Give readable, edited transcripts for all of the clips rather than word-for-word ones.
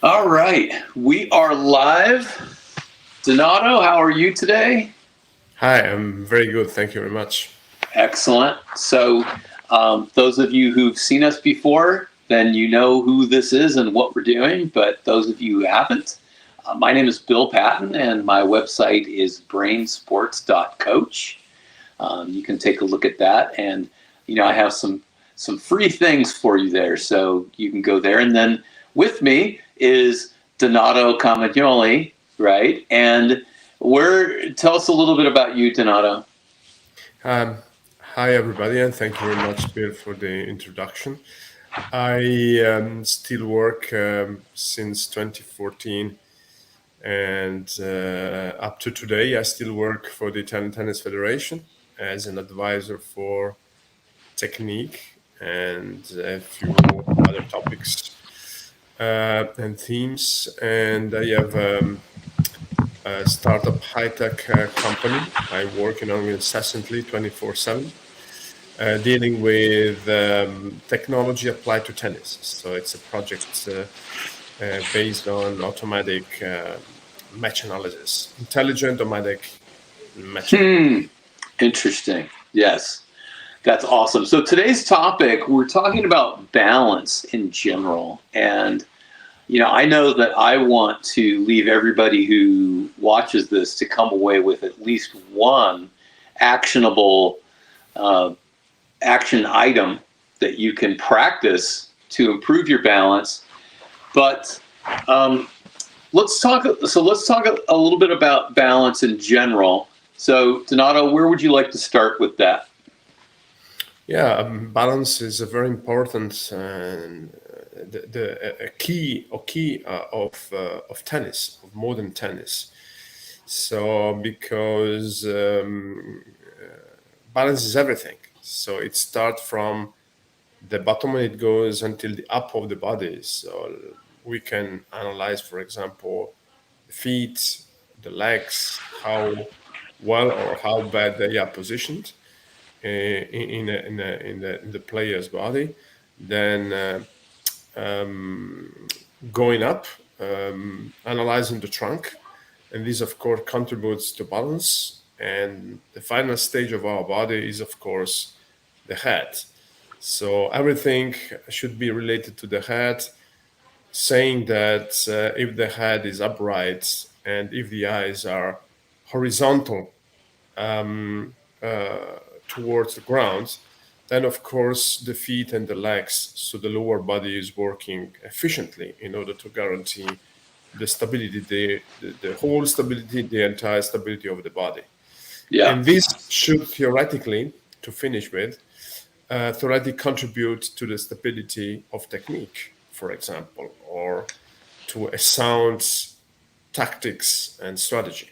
All right, we are live. Donato, how are you today? Hi, I'm very good. Thank you very much. Excellent. So, those of you who've seen us before, then you know who this is and what we're doing. But those of you who haven't, my name is Bill Patton, and my website is brainsports.coach. You can take a look at that, and I have some free things for you there, so you can go there. And then with me is Donato Compagnoli, right? And tell us a little bit about you, Donato. Um, Hi, everybody, and thank you very much, Bill, for the introduction. I still work since 2014, and up to today, I still work for the Italian Tennis Federation as an advisor for technique and a few other topics and themes. And I have a startup high-tech company. I work incessantly 24/7, dealing with technology applied to tennis. So it's a project based on automatic match analysis, intelligent automatic match analysis. Interesting. Yes, that's awesome. So today's topic, we're talking about balance in general. And I know that I want to leave everybody who watches this to come away with at least one actionable action item that you can practice to improve your balance. But let's talk a little bit about balance in general. So, Donato, where would you like to start with that? Yeah, balance is a very important a key of tennis, of modern tennis. So because balance is everything. So it starts from the bottom when it goes until the up of the body. So we can analyze, for example, the feet, the legs, how well or how bad they are positioned in the player's body. Then going up, analyzing the trunk, and this of course contributes to balance. And the final stage of our body is of course the head. So everything should be related to the head, saying that if the head is upright and if the eyes are horizontal towards the ground, then of course the feet and the legs, so the lower body is working efficiently in order to guarantee the stability, the whole stability, the entire stability of the body. Yeah. And this should theoretically, to finish with, theoretically contribute to the stability of technique, for example, or to a sound tactics and strategy.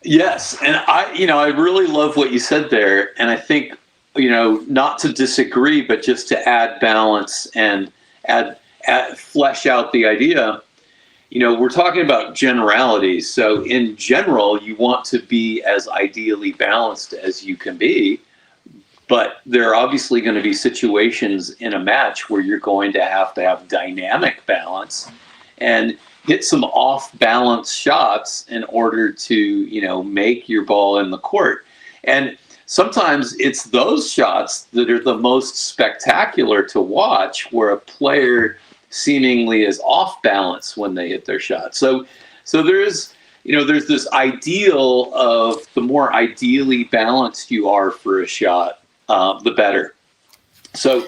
Yes, and I really love what you said there, and I think, not to disagree, but just to add balance and flesh out the idea. We're talking about generalities. So in general, you want to be as ideally balanced as you can be, but there are obviously going to be situations in a match where you're going to have dynamic balance and hit some off-balance shots in order to, make your ball in the court. And sometimes it's those shots that are the most spectacular to watch, where a player seemingly is off balance when they hit their shot. So there's this ideal of the more ideally balanced you are for a shot, the better. So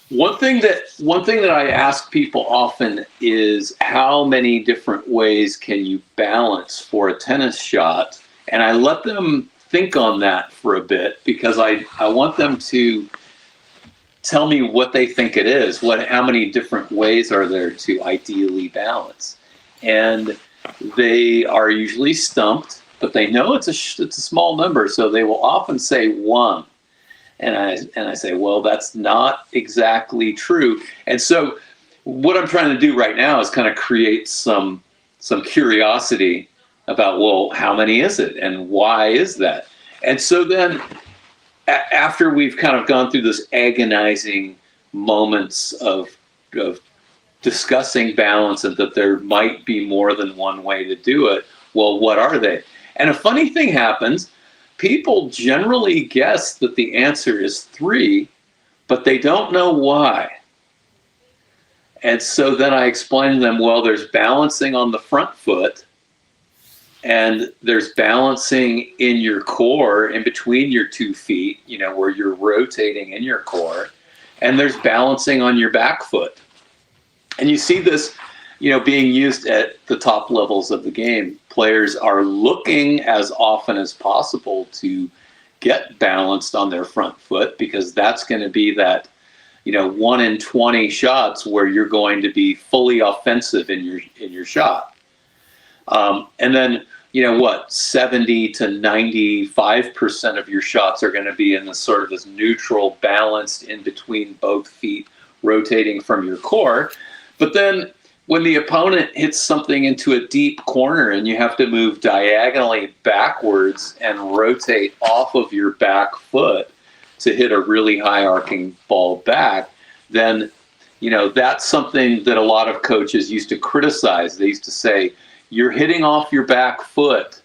one thing that I ask people often is, how many different ways can you balance for a tennis shot? And I let them think on that for a bit, because I want them to tell me what they think it is. How many different ways are there to ideally balance? And they are usually stumped, but they know it's a small number, so they will often say one. And I say, well, that's not exactly true. And so what I'm trying to do right now is kind of create some curiosity about, well, how many is it and why is that? And so then after we've kind of gone through this agonizing moments of discussing balance and that there might be more than one way to do it. Well, what are they? And a funny thing happens. People generally guess that the answer is 3, but they don't know why. And so then I explain to them, well, there's balancing on the front foot, and there's balancing in your core in between your 2 feet, where you're rotating in your core, and there's balancing on your back foot. And you see this, being used at the top levels of the game. Players are looking as often as possible to get balanced on their front foot, because that's going to be that, 1 in 20 shots where you're going to be fully offensive in your shot. And then, 70 to 95% of your shots are going to be in the sort of this neutral, balanced in between both feet, rotating from your core. But then when the opponent hits something into a deep corner and you have to move diagonally backwards and rotate off of your back foot to hit a really high arcing ball back, then, that's something that a lot of coaches used to criticize. They used to say, you're hitting off your back foot.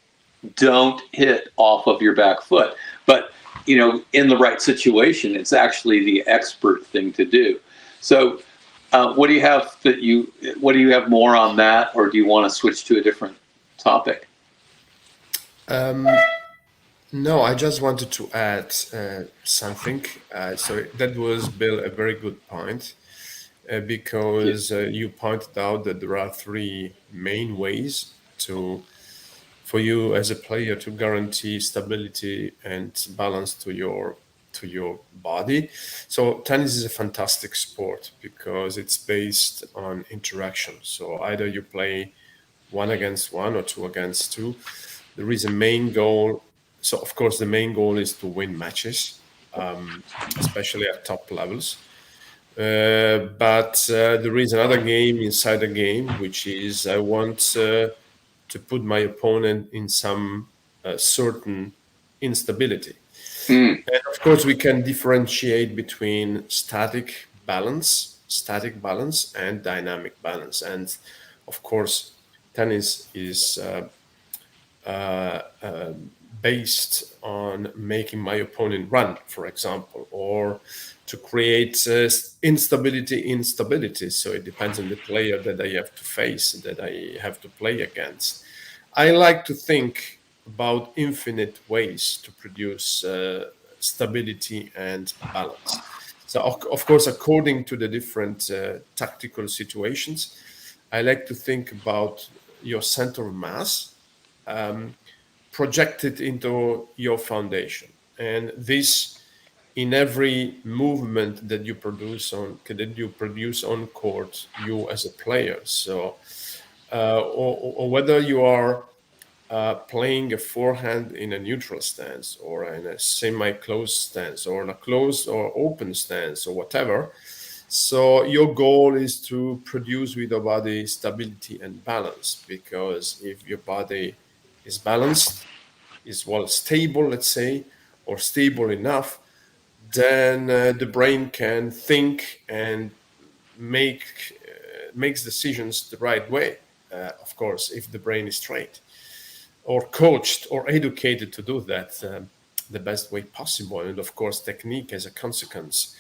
Don't hit off of your back foot. But, in the right situation, it's actually the expert thing to do. So, what do you have more on that, or do you want to switch to a different topic? No, I just wanted to add something. So that was, Bill, a very good point, because you pointed out that there are 3 main ways for you as a player to guarantee stability and balance to your body. So tennis is a fantastic sport because it's based on interaction. So either you play 1 against 1 or 2 against 2. There is a main goal. So of course the main goal is to win matches, especially at top levels. But there is another game inside the game, which is I want to put my opponent in some certain instability. And of course, we can differentiate between static balance, and dynamic balance. And of course, tennis is based on making my opponent run, for example, or to create instability. So it depends on the player that I have to face, that I have to play against. I like to think about infinite ways to produce stability and balance. So of course, according to the different tactical situations, I like to think about your center of mass projected into your foundation, and this in every movement that you produce on court, you as a player. So or whether you are playing a forehand in a neutral stance or in a semi-closed stance or in a closed or open stance or whatever. So your goal is to produce with your body stability and balance, because if your body is balanced, is well stable, let's say, or stable enough, then the brain can think and makes decisions the right way. Of course, if the brain is trained or coached or educated to do that the best way possible. And of course, technique as a consequence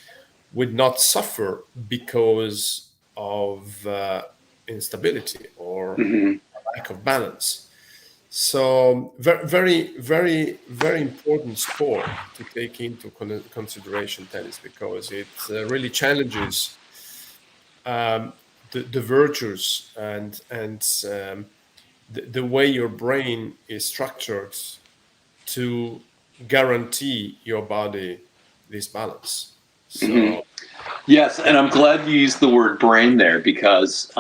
would not suffer because of instability or lack of balance. So very, very, very important sport to take into consideration, tennis, because it really challenges the virtues and the way your brain is structured to guarantee your body this balance. So yes, and I'm glad you used the word brain there, because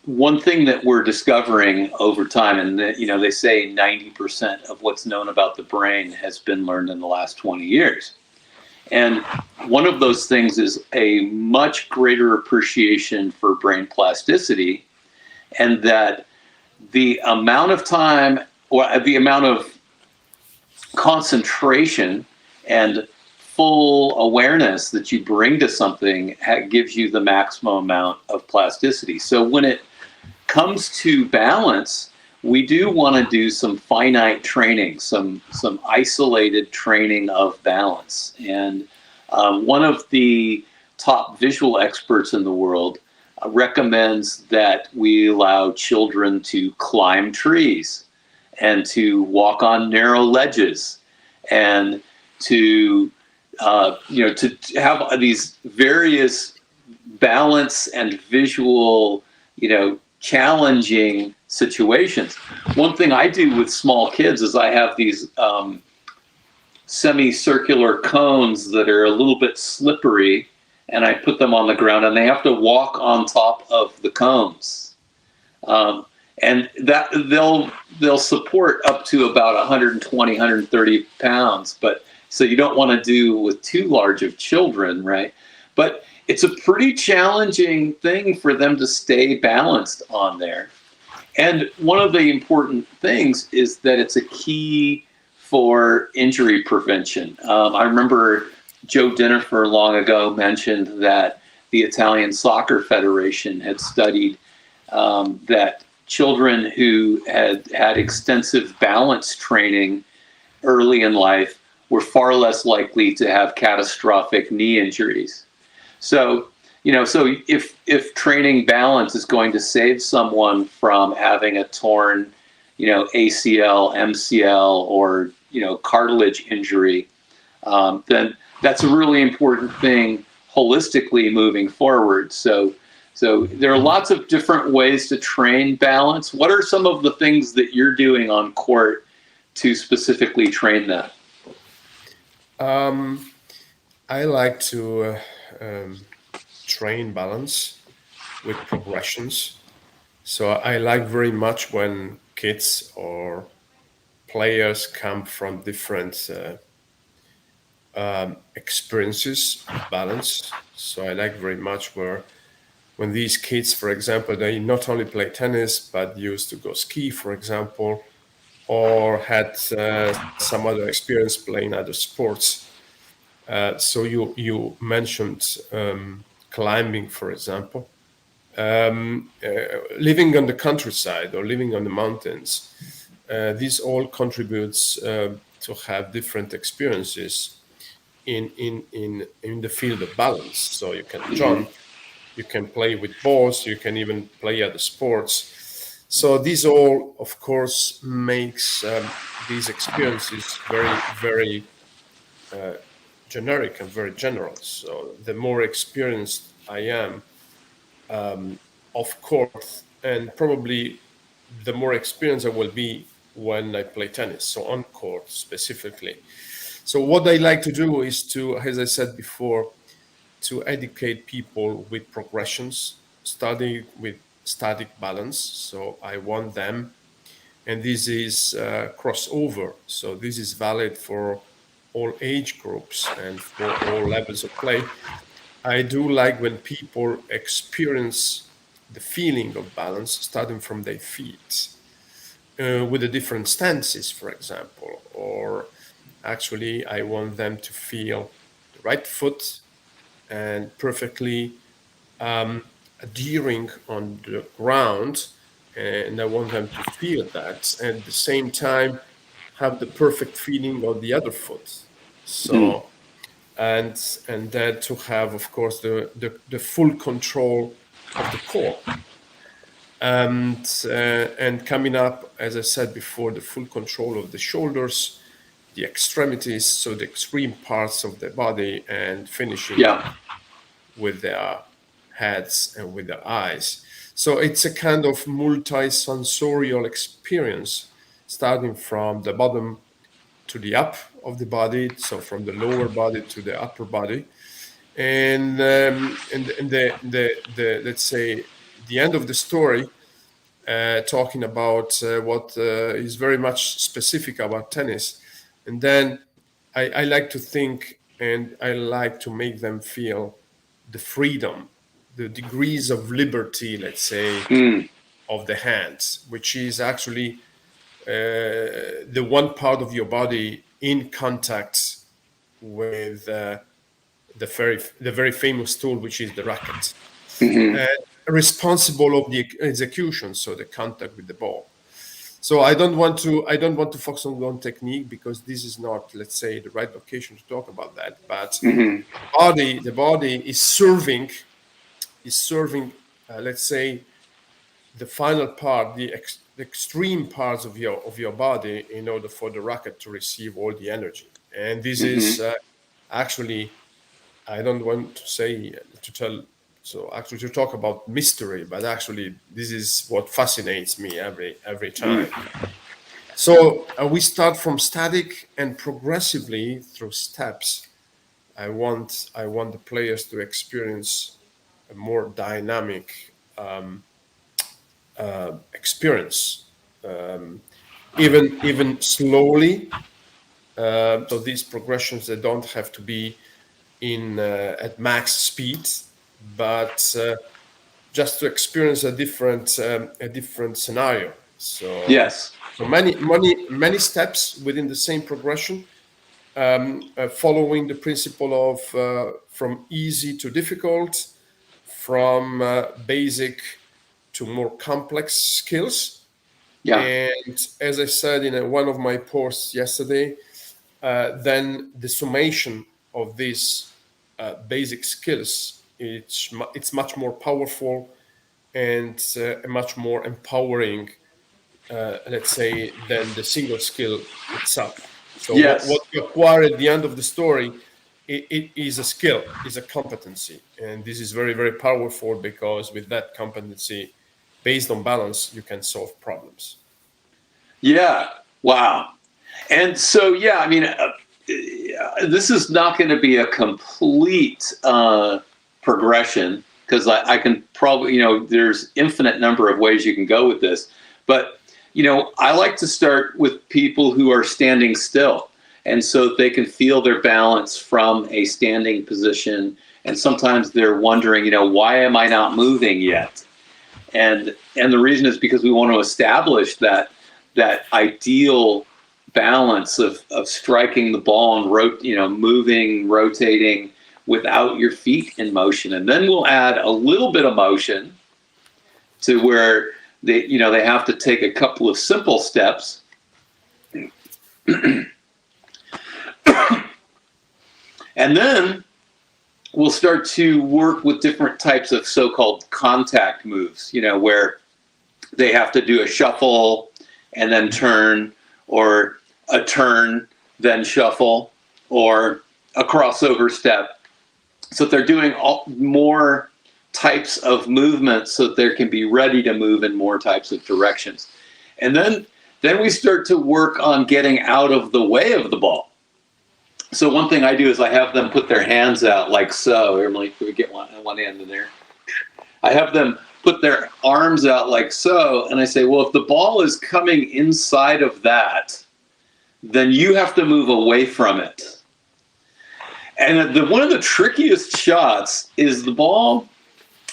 one thing that we're discovering over time, and that, they say 90% of what's known about the brain has been learned in the last 20 years. And one of those things is a much greater appreciation for brain plasticity, and that the amount of time or the amount of concentration and mindful awareness that you bring to something gives you the maximum amount of plasticity. So when it comes to balance, we do want to do some finite training, some isolated training of balance. And one of the top visual experts in the world recommends that we allow children to climb trees and to walk on narrow ledges and to to have these various balance and visual challenging situations. One thing I do with small kids is I have these semicircular cones that are a little bit slippery, and I put them on the ground, and they have to walk on top of the cones. And that they'll support up to about 120, 130 pounds. But so you don't want to do with too large of children, right? But it's a pretty challenging thing for them to stay balanced on there. And one of the important things is that it's a key for injury prevention. I remember Joe Dinifer long ago mentioned that the Italian Soccer Federation had studied that children who had extensive balance training early in life were far less likely to have catastrophic knee injuries. So, so if training balance is going to save someone from having a torn, ACL, MCL, or, cartilage injury, then that's a really important thing holistically moving forward. So there are lots of different ways to train balance. What are some of the things that you're doing on court to specifically train that? I like to train balance with progressions. So I like very much when kids or players come from different experiences of balance. So I like very much when these kids, for example, they not only play tennis, but used to go ski, for example, or had some other experience playing other sports. So you mentioned climbing, for example. Living on the countryside or living on the mountains, this all contributes to have different experiences in the field of balance. So you can jump, you can play with balls, you can even play other sports. So these all, of course, makes these experiences very, very generic and very general. So the more experienced I am, of course, and probably the more experienced I will be when I play tennis, so on court specifically. So what I like to do is to, as I said before, to educate people with progressions, starting with static balance. So I want them, and this is crossover. So this is valid for all age groups and for all levels of play. I do like when people experience the feeling of balance starting from their feet with the different stances, for example, or actually I want them to feel the right foot and perfectly adhering on the ground, and I want them to feel that, and at the same time have the perfect feeling of the other foot. So and then to have, of course, the full control of the core, and coming up, as I said before, the full control of the shoulders, the extremities, so the extreme parts of the body, and finishing up with their heads and with their eyes. So it's a kind of multi-sensorial experience, starting from the bottom to the up of the body, so from the lower body to the upper body, and the let's say the end of the story, talking about what is very much specific about tennis, and then I like to think and I like to make them feel the freedom, the degrees of liberty, let's say, of the hands, which is actually the one part of your body in contact with the very famous tool, which is the racket, responsible of the execution, so the contact with the ball. So I don't want to focus on one technique, because this is not, let's say, the right location to talk about that. But the body is serving, let's say, the final part, the extreme parts of your body, in order for the racket to receive all the energy. And this is actually, I don't want to say to tell. So actually, to talk about mystery, but actually, this is what fascinates me every time. So we start from static, and progressively through steps, I want the players to experience a more dynamic experience, even slowly. So these progressions, they don't have to be at max speed, but just to experience a different scenario. So Yes. so many steps within the same progression, following the principle of from easy to difficult, from basic to more complex skills. Yeah. And as I said in one of my posts yesterday, then the summation of these basic skills, it's much more powerful and much more empowering, let's say, than the single skill itself. So Yes. what you acquire at the end of the story, it is a skill, is a competency. And this is very, very powerful, because with that competency, based on balance, you can solve problems. Yeah. Wow. And so, yeah, I mean, this is not going to be a complete progression, because I can probably, there's infinite number of ways you can go with this. But, I like to start with people who are standing still. And so they can feel their balance from a standing position. And sometimes they're wondering, why am I not moving yet? And the reason is because we want to establish that ideal balance of striking the ball and moving, rotating without your feet in motion. And then we'll add a little bit of motion to where they have to take a couple of simple steps. And then we'll start to work with different types of so-called contact moves, where they have to do a shuffle and then turn, or a turn, then shuffle, or a crossover step. So they're doing more types of movements so that they can be ready to move in more types of directions. And then we start to work on getting out of the way of the ball. So one thing I do is I have them put their hands out like so. Emily, can we get one end in there? I have them put their arms out like so, and I say, well, if the ball is coming inside of that, then you have to move away from it. And one of the trickiest shots is the ball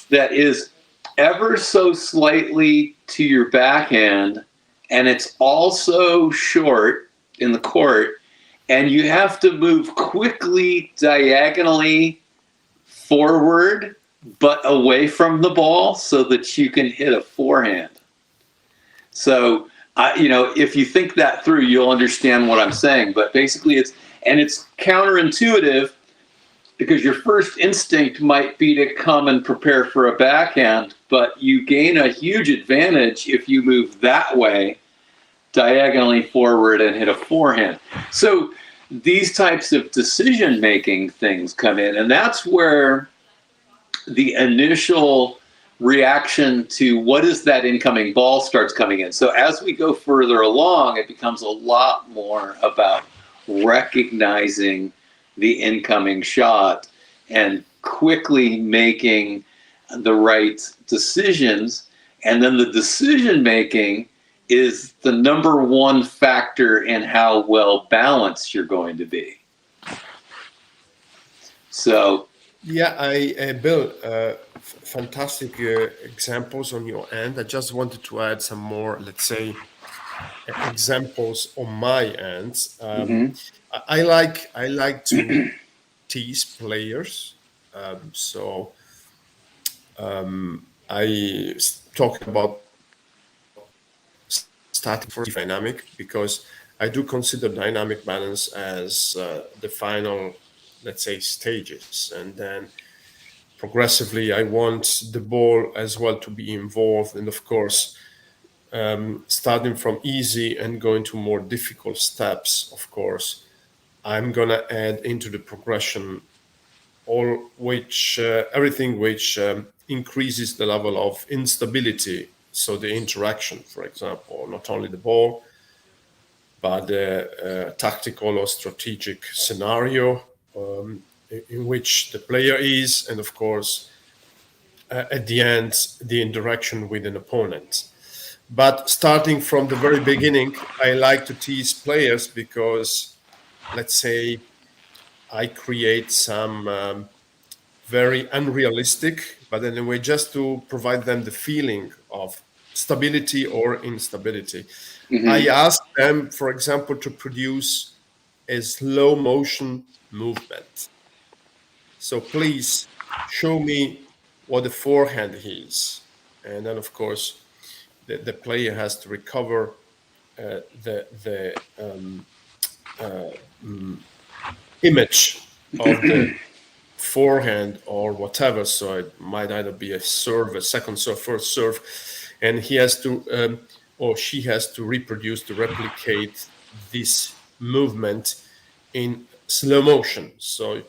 that is ever so slightly to your backhand, and it's also short in the court, and you have to move quickly diagonally forward but away from the ball so that you can hit a forehand. So, if you think that through, you'll understand what I'm saying. But basically, it's counterintuitive, because your first instinct might be to come and prepare for a backhand, but you gain a huge advantage if you move that way, diagonally forward, and hit a forehand. So these types of decision-making things come in, and that's where the initial reaction to what is that incoming ball starts coming in. So as we go further along, it becomes a lot more about recognizing the incoming shot and quickly making the right decisions. And then the decision making is the number one factor in how well balanced you're going to be. So yeah, Bill, fantastic examples on your end. I just wanted to add some more, let's say, examples on my end. I like to tease players. So talking about starting for dynamic, because I do consider dynamic balance as the final, let's say, stages, and then progressively I want the ball as well to be involved, and of course starting from easy and going to more difficult steps, of course I'm gonna add into the progression everything which increases the level of instability. So the interaction, for example, not only the ball, but the tactical or strategic scenario in which the player is, and of course, at the end, the interaction with an opponent. But starting from the very beginning, I like to tease players because, let's say, I create some very unrealistic, but anyway, just to provide them the feeling of stability or instability. I ask them, for example, to produce a slow motion movement. So please show me what the forehand is. And then, of course, the player has to recover the image of the forehand or whatever. So it might either be a serve, a second serve, first serve, and he has to or she has to replicate this movement in slow motion. So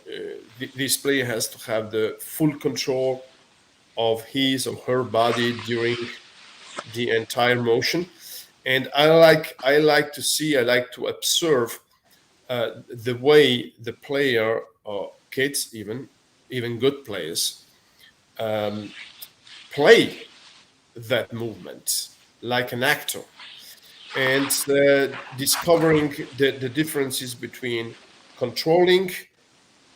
this player has to have the full control of his or her body during the entire motion. And I like to observe the way the player or kids, even good players, play that movement like an actor, and discovering the differences between controlling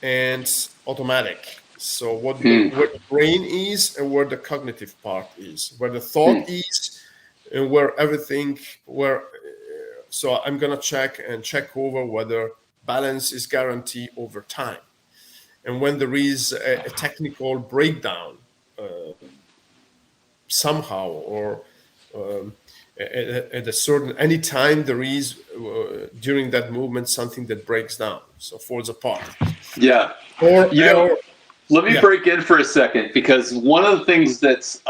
and automatic. So where the brain is and where the cognitive part is, where the thought is and where everything where. So I'm gonna check over whether balance is guaranteed over time, and when there is a technical breakdown somehow, or at a certain any time there is during that movement something that breaks down, so falls apart. Yeah. Or Let me yeah. break in for a second, because one of the things that's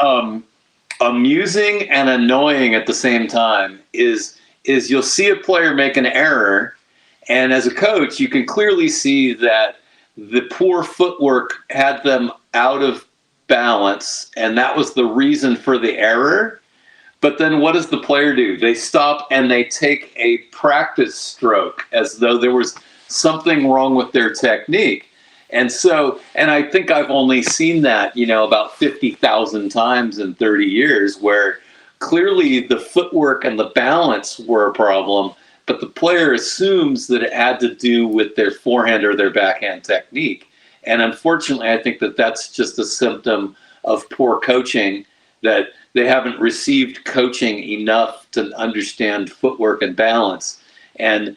amusing and annoying at the same time is you'll see a player make an error, and as a coach, you can clearly see that the poor footwork had them out of balance, and that was the reason for the error. But then what does the player do? They stop and they take a practice stroke as though there was something wrong with their technique. And so, and I think I've only seen that, about 50,000 times in 30 years, where clearly the footwork and the balance were a problem, but the player assumes that it had to do with their forehand or their backhand technique. And unfortunately, I think that that's just a symptom of poor coaching, that they haven't received coaching enough to understand footwork and balance. And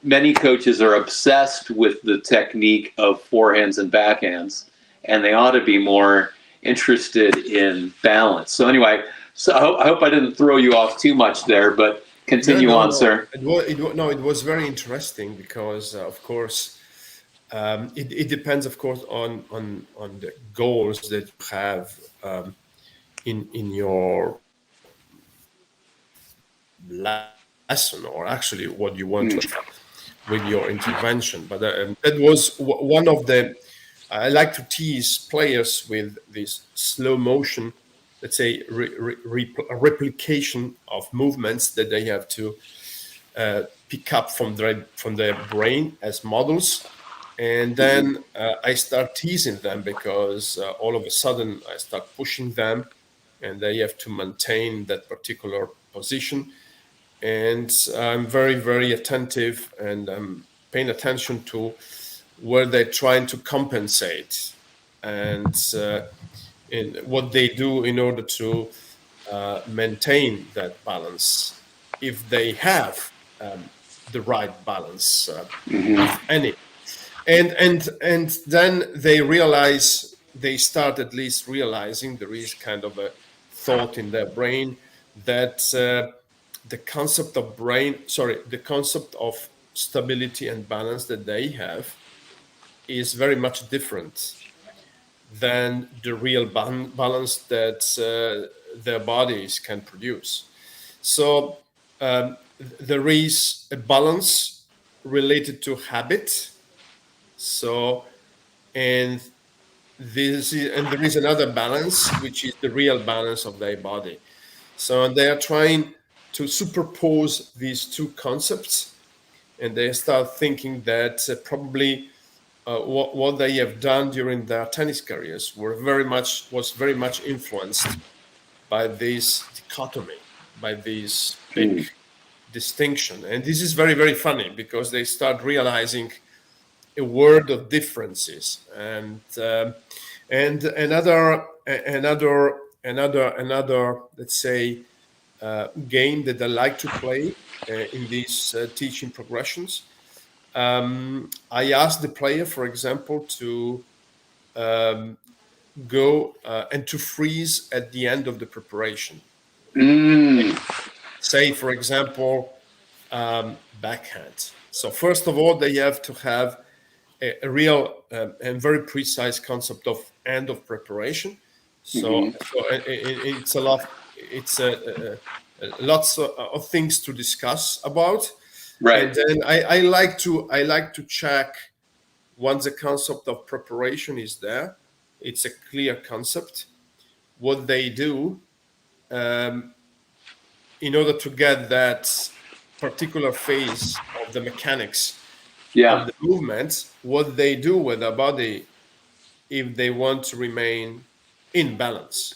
many coaches are obsessed with the technique of forehands and backhands, and they ought to be more interested in balance. So anyway, I hope I didn't throw you off too much there, but continue on, sir. It was very interesting because, of course, it depends, of course, on the goals that you have in your lesson, or actually what you want to with your intervention. But that was one of the. I like to tease players with this slow motion, let's say, replication of movements that they have to pick up from their brain as models. And then I start teasing them because all of a sudden I start pushing them, and they have to maintain that particular position. And I'm very, very attentive, and I'm paying attention to where they're trying to compensate, and in what they do in order to maintain that balance. If they have the right balance, if any. And then they start at least realizing there is kind of a thought in their brain that the concept of stability and balance that they have is very much different than the real balance that their bodies can produce. So there is a balance related to habit. So, and there is another balance, which is the real balance of their body. So they are trying to superpose these two concepts, and they start thinking that probably what they have done during their tennis careers was very much influenced by this dichotomy, by this big distinction. And this is very, very funny because they start realizing a world of differences. And another let's say game that I like to play in these teaching progressions. I ask the player, for example, to go and to freeze at the end of the preparation. Say, for example, backhand. So first of all, they have to have a real and very precise concept of end of preparation. So it's a lot. It's lots of things to discuss about. Right. And then I like to check once the concept of preparation is there. It's a clear concept. What they do in order to get that particular phase of the mechanics of the movement, what they do with their body if they want to remain in balance.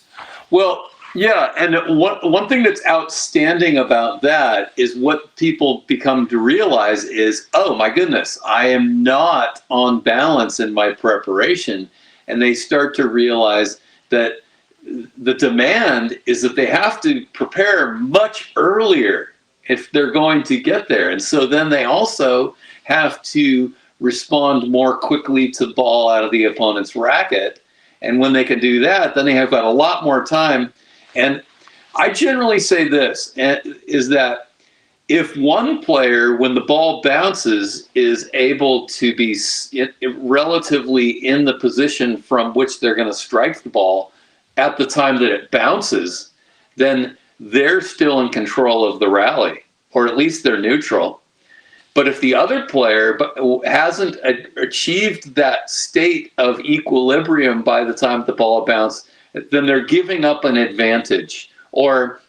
Well, yeah, and one thing that's outstanding about that is what people become to realize is, oh my goodness, I am not on balance in my preparation. And they start to realize that the demand is that they have to prepare much earlier if they're going to get there. And so then they also have to respond more quickly to the ball out of the opponent's racket. And when they can do that, then they have got a lot more time. And I generally say this, is that if one player, when the ball bounces, is able to be relatively in the position from which they're going to strike the ball at the time that it bounces, then they're still in control of the rally, or at least they're neutral. But if the other player hasn't achieved that state of equilibrium by the time the ball bounces, then they're giving up an advantage, or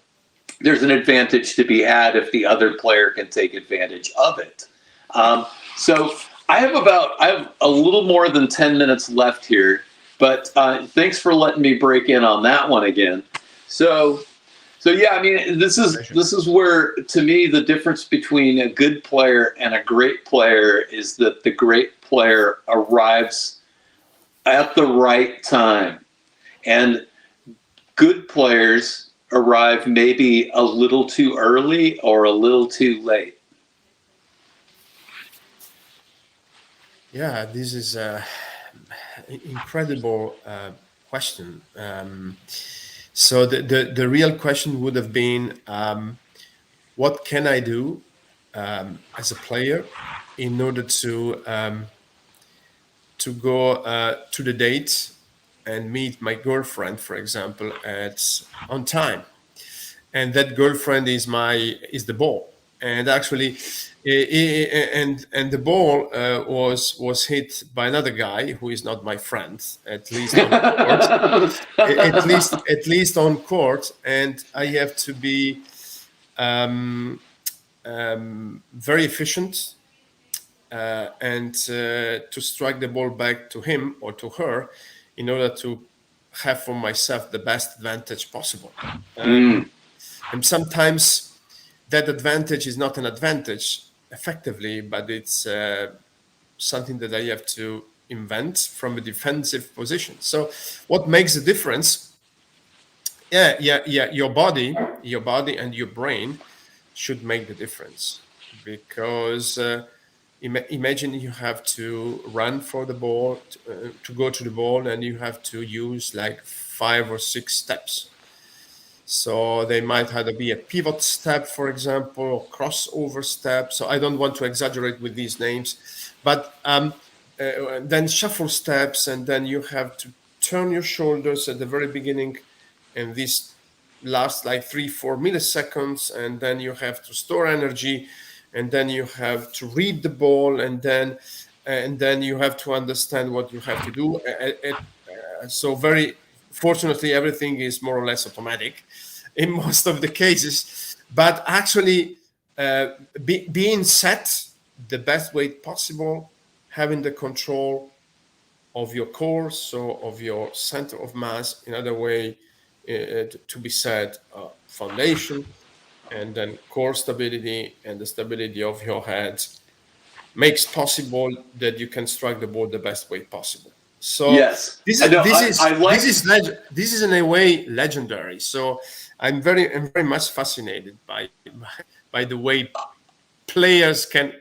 there's an advantage to be had if the other player can take advantage of it. So I have a little more than 10 minutes left here, but thanks for letting me break in on that one again. So yeah, I mean, this is where, to me, the difference between a good player and a great player is that the great player arrives at the right time, and good players arrive maybe a little too early or a little too late. Yeah, this is an incredible question. So the real question would have been, what can I do as a player in order to go to the date and meet my girlfriend, for example, on time, and that girlfriend is the ball, and actually, and the ball was hit by another guy who is not my friend, at least on court, at least on court, and I have to be very efficient and to strike the ball back to him or to her in order to have for myself the best advantage possible. And sometimes that advantage is not an advantage effectively, but it's something that I have to invent from a defensive position. So what makes the difference? Yeah. Your body and your brain should make the difference. because imagine you have to run for the ball, to go to the ball, and you have to use like 5 or 6 steps. So they might either be a pivot step, for example, or crossover step. So I don't want to exaggerate with these names, but then shuffle steps, and then you have to turn your shoulders at the very beginning, and this lasts like 3-4 milliseconds, and then you have to store energy, and then you have to read the ball, and then you have to understand what you have to do. So very fortunately, everything is more or less automatic in most of the cases, but actually being set the best way possible, having the control of your core, so of your center of mass, in other way, to be said, foundation, and then core stability and the stability of your head makes possible that you can strike the ball the best way possible. So yes, this is in a way legendary. So I'm very much fascinated by the way players can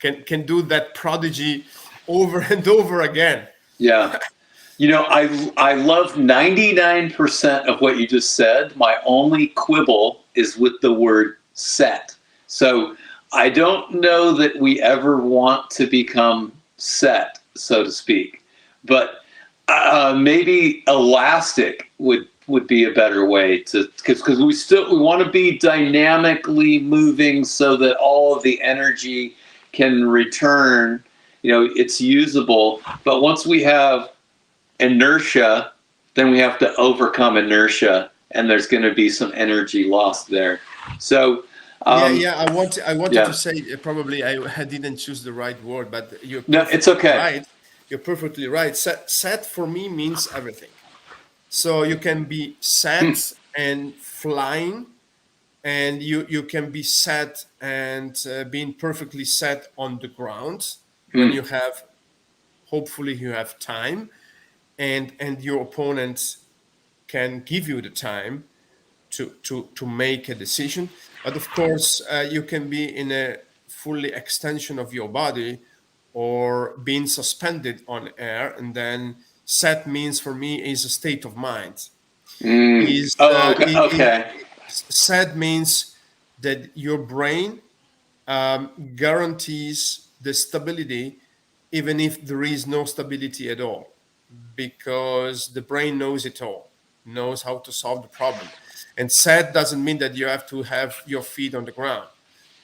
do that prodigy over and over again. Yeah. I love 99% of what you just said. My only quibble is with the word set. So I don't know that we ever want to become set, so to speak. But maybe elastic would be a better way to, because we want to be dynamically moving so that all of the energy can return. It's usable. But once we have inertia, then we have to overcome inertia, and there's going to be some energy lost there. So I wanted to say, probably I didn't choose the right word, but you're it's okay. Right. You're perfectly right. Set for me means everything. So you can be set and flying, and you can be set and being perfectly set on the ground when you have, hopefully you have time, and your opponent can give you the time to make a decision. But of course, you can be in a fully extension of your body or being suspended on air, and then set means for me is a state of mind. Okay. Set means that your brain guarantees the stability even if there is no stability at all, because the brain knows it all, knows how to solve the problem. And set doesn't mean that you have to have your feet on the ground.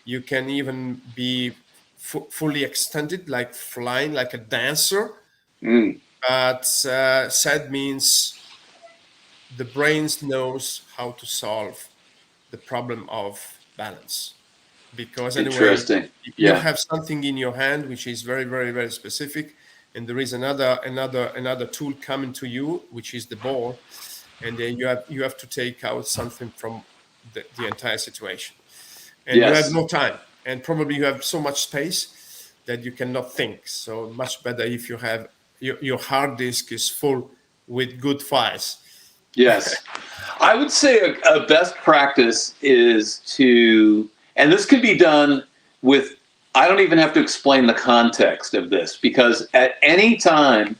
You can even be fully extended, like flying, like a dancer. But set means the brain knows how to solve the problem of balance. Because anyway, you have something in your hand which is very, very, very specific, and there is another tool coming to you, which is the ball, and then you have to take out something from the entire situation, and you have no time, and probably you have so much space that you cannot think. So much better if you have your hard disk is full with good files. Yes, I would say a best practice is to, and this could be done with, I don't even have to explain the context of this, because at any time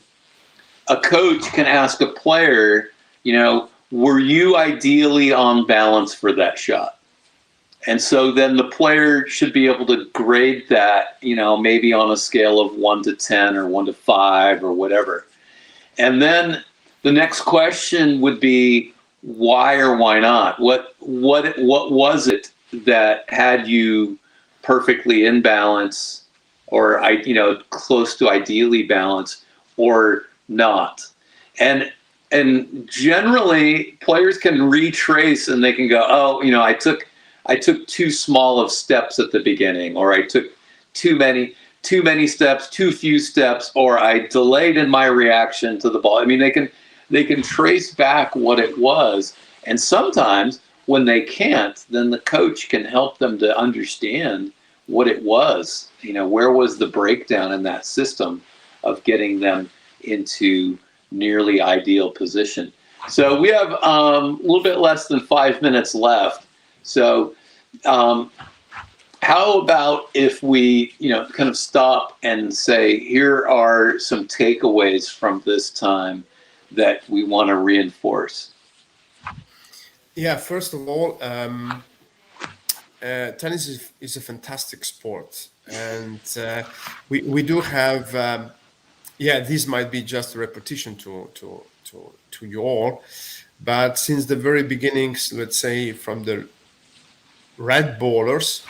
a coach can ask a player, were you ideally on balance for that shot? And so then the player should be able to grade that, maybe on a scale of 1 to 10 or 1 to 5 or whatever. And then the next question would be, why or why not? What was it that had you perfectly in balance, or close to ideally balanced, or not? And generally players can retrace, and they can go, oh, I took too small of steps at the beginning, or I took too many steps, too few steps, or I delayed in my reaction to the ball. I mean, they can trace back what it was, and sometimes when they can't, then the coach can help them to understand what it was. Where was the breakdown in that system of getting them into nearly ideal position. So we have a little bit less than 5 minutes left. So how about if we, kind of stop and say, here are some takeaways from this time that we want to reinforce? Yeah, first of all, tennis is a fantastic sport, and we do have. Yeah, this might be just a repetition to you all, but since the very beginnings, let's say from the red ballers,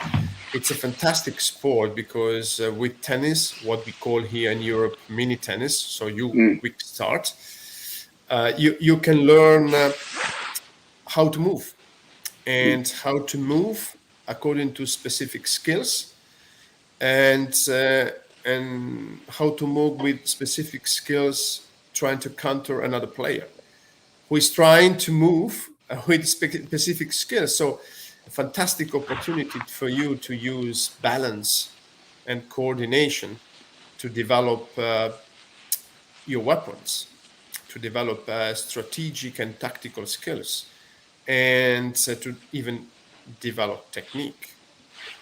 it's a fantastic sport because with tennis, what we call here in Europe mini tennis, so you Mm. quick start, you can learn how to move and how to move according to specific skills, and how to move with specific skills trying to counter another player who is trying to move with specific skills. So a fantastic opportunity for you to use balance and coordination to develop your weapons, to develop strategic and tactical skills, and to even develop technique.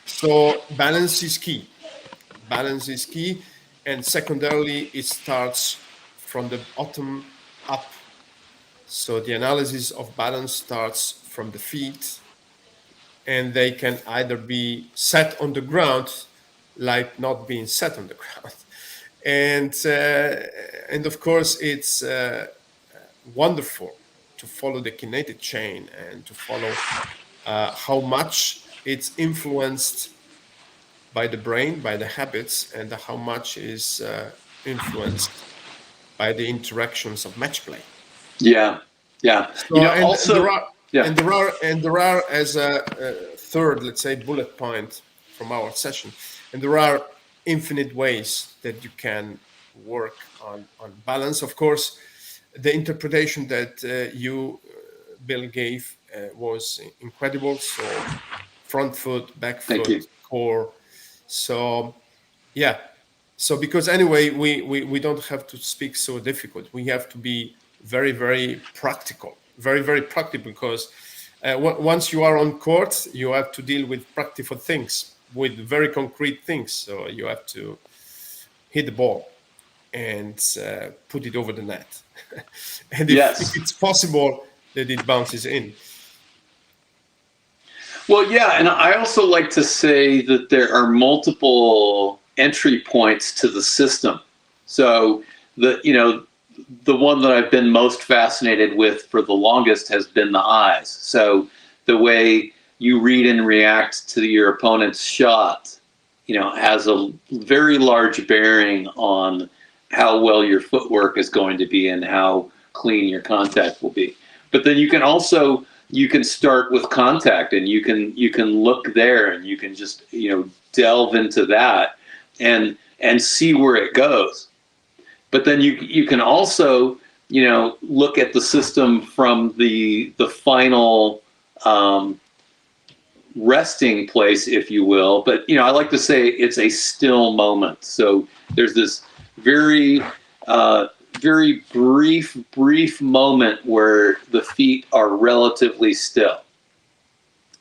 So balance is key. Balance is key. And secondarily, it starts from the bottom up. So the analysis of balance starts from the feet, and they can either be set on the ground, like not being set on the ground. And of course, it's wonderful to follow the kinetic chain and to follow how much it's influenced by the brain, by the habits, and how much is influenced by the interactions of match play. Yeah. So, and Also, there are as a third, let's say, bullet point from our session, and there are infinite ways that you can work on balance. Of course, the interpretation that you, Bill, gave was incredible. So front foot, back thank you. foot, core. So yeah. So because anyway, we don't have to speak so difficult. We have to be very, very practical, very, very practical, because once you are on court, you have to deal with practical things, with very concrete things. So you have to hit the ball and put it over the net. And if it's possible that it bounces in. Well, yeah, and I also like to say that there are multiple entry points to the system. So the one that I've been most fascinated with for the longest has been the eyes. So the way you read and react to your opponent's shot, has a very large bearing on how well your footwork is going to be and how clean your contact will be. But then you can start with contact, and you can look there, and you can just delve into that and see where it goes. But then you can also look at the system from the final resting place, if you will. But I like to say it's a still moment. So there's this very very brief moment where the feet are relatively still,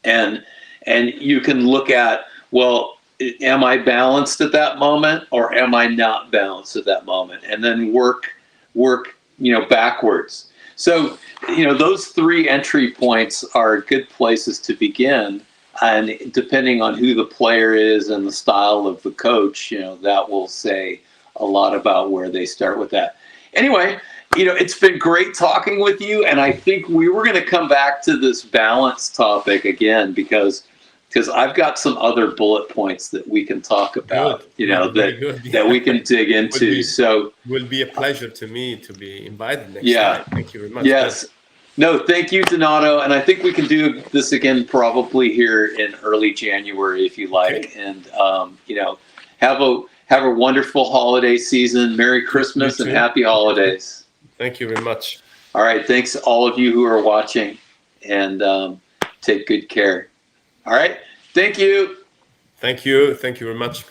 and you can look at, well, am I balanced at that moment, or am I not balanced at that moment, and then work backwards. So those three entry points are good places to begin, and depending on who the player is and the style of the coach, that will say a lot about where they start with that. Anyway, it's been great talking with you, and I think we were going to come back to this balance topic again because I've got some other bullet points that we can talk about, that we can dig into. So it will be a pleasure to me to be invited next time. Thank you very much. Yes. No, thank you, Donato. And I think we can do this again probably here in early January, if you like. Okay. And have a wonderful holiday season. Merry Christmas and happy holidays. Thank you very much. All right. Thanks to all of you who are watching, and take good care. All right. Thank you. Thank you. Thank you very much.